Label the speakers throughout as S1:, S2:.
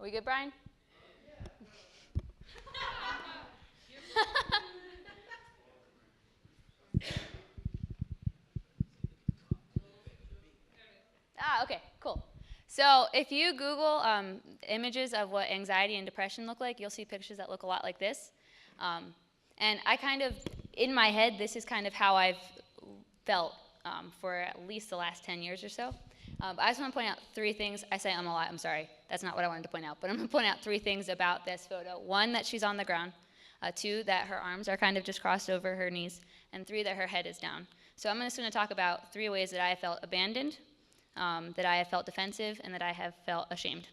S1: We good, Brian? Okay, cool. So if you Google images of what anxiety and depression look like, you'll see pictures that look a lot like this. And I kind of, in my head, this is kind of how I've felt for at least the last 10 years or so. I just want to point out three things. I say a lot, I'm sorry. That's not what I wanted to point out. But I'm going to point out three things about this photo. One, that she's on the ground. Two, that her arms are kind of just crossed over her knees. And three, that her head is down. So I'm just going to talk about three ways that I have felt abandoned, that I have felt defensive, and that I have felt ashamed.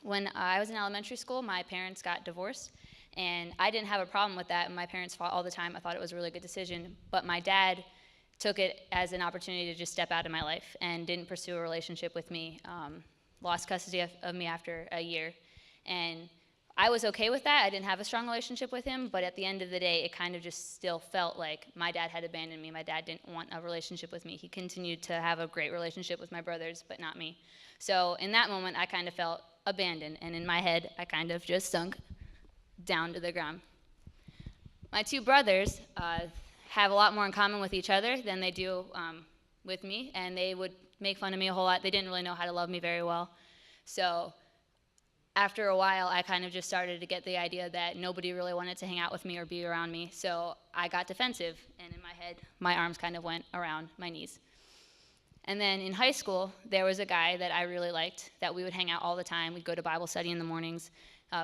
S1: When I was in elementary school, my parents got divorced. And I didn't have a problem with that. My parents fought all the time. I thought it was a really good decision. But my dad took it as an opportunity to just step out of my life and didn't pursue a relationship with me, lost custody of me after a year. And I was okay with that. I didn't have a strong relationship with him, but at the end of the day, it kind of just still felt like my dad had abandoned me. My dad didn't want a relationship with me. He continued to have a great relationship with my brothers, but not me. So in that moment, I kind of felt abandoned, and in my head, I kind of just sunk down to the ground. My two brothers have a lot more in common with each other than they do with me, and they would make fun of me a whole lot. They didn't really know how to love me very well. So after a while, I kind of just started to get the idea that nobody really wanted to hang out with me or be around me. So I got defensive, and in my head, my arms kind of went around my knees. And then in high school, there was a guy that I really liked that we would hang out all the time. We'd go to Bible study in the mornings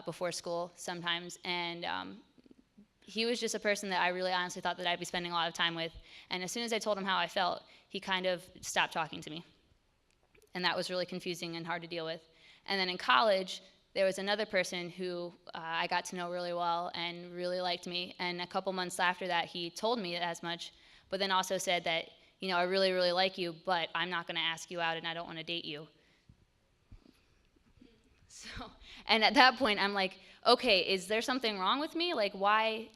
S1: before school sometimes. And he was just a person that I really honestly thought that I'd be spending a lot of time with. And as soon as I told him how I felt, he kind of stopped talking to me. And that was really confusing and hard to deal with. And then in college, there was another person who I got to know really well and really liked me. And a couple months after that, he told me as much, but then also said that, you know, I really, really like you, but I'm not going to ask you out and I don't want to date you. So, and at that point, I'm like, okay, is there something wrong with me? Why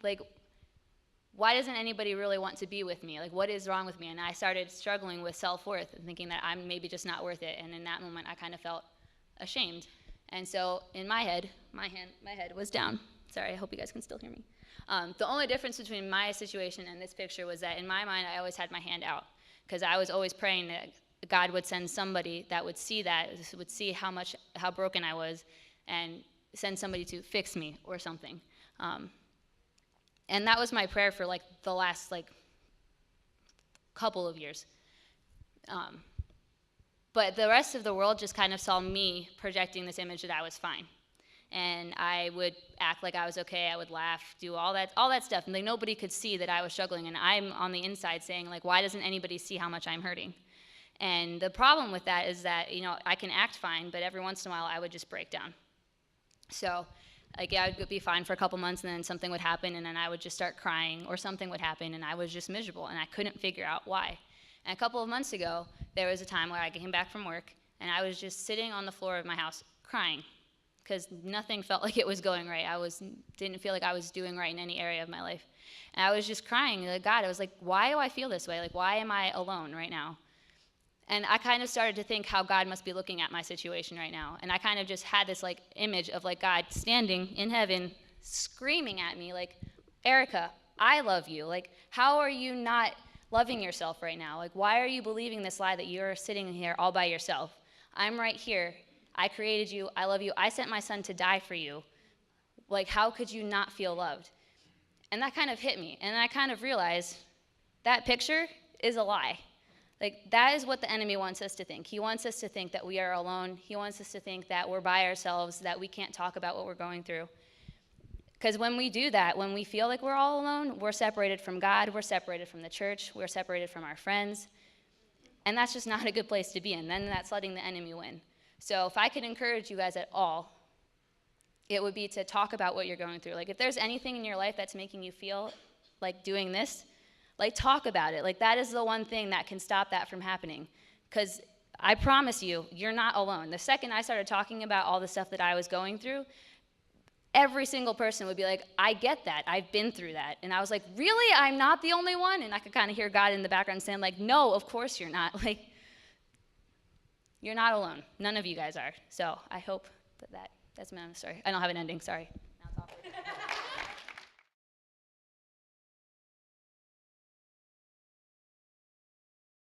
S1: doesn't anybody really want to be with me? Like, what is wrong with me? And I started struggling with self-worth and thinking that I'm maybe just not worth it. And in that moment, I kind of felt ashamed. And so in my head, my head was down. Sorry, I hope you guys can still hear me. The only difference between my situation and this picture was that in my mind, I always had my hand out because I was always praying that God would send somebody that would see how broken I was and send somebody to fix me or something. And that was my prayer for the last couple of years. But the rest of the world just kind of saw me projecting this image that I was fine. And I would act like I was okay, I would laugh, do all that stuff. And nobody could see that I was struggling. And I'm on the inside saying, why doesn't anybody see how much I'm hurting? And the problem with that is that, I can act fine, but every once in a while I would just break down. So, I would be fine for a couple months, and then something would happen, and then I would just start crying, or something would happen, and I was just miserable, and I couldn't figure out why. And a couple of months ago, there was a time where I came back from work, and I was just sitting on the floor of my house crying, because nothing felt like it was going right. Didn't feel like I was doing right in any area of my life. And I was just crying to God. I was like, why do I feel this way? Why am I alone right now? And I kind of started to think how God must be looking at my situation right now. And I kind of just had this image of God standing in heaven, screaming at me Erika, I love you. How are you not loving yourself right now? Why are you believing this lie that you're sitting here all by yourself? I'm right here. I created you. I love you. I sent my son to die for you. How could you not feel loved? And that kind of hit me. And I kind of realized that picture is a lie. That is what the enemy wants us to think. He wants us to think that we are alone. He wants us to think that we're by ourselves, that we can't talk about what we're going through. Because when we do that, when we feel like we're all alone, we're separated from God, we're separated from the church, we're separated from our friends. And that's just not a good place to be in. Then that's letting the enemy win. So if I could encourage you guys at all, it would be to talk about what you're going through. If there's anything in your life that's making you feel like doing this, talk about it. That is the one thing that can stop that from happening. Because I promise you, you're not alone. The second I started talking about all the stuff that I was going through, every single person would be like, I get that. I've been through that. And I was like, really? I'm not the only one? And I could kind of hear God in the background saying, no, of course you're not. You're not alone. None of you guys are. So I hope that That's my story. I don't have an ending, sorry.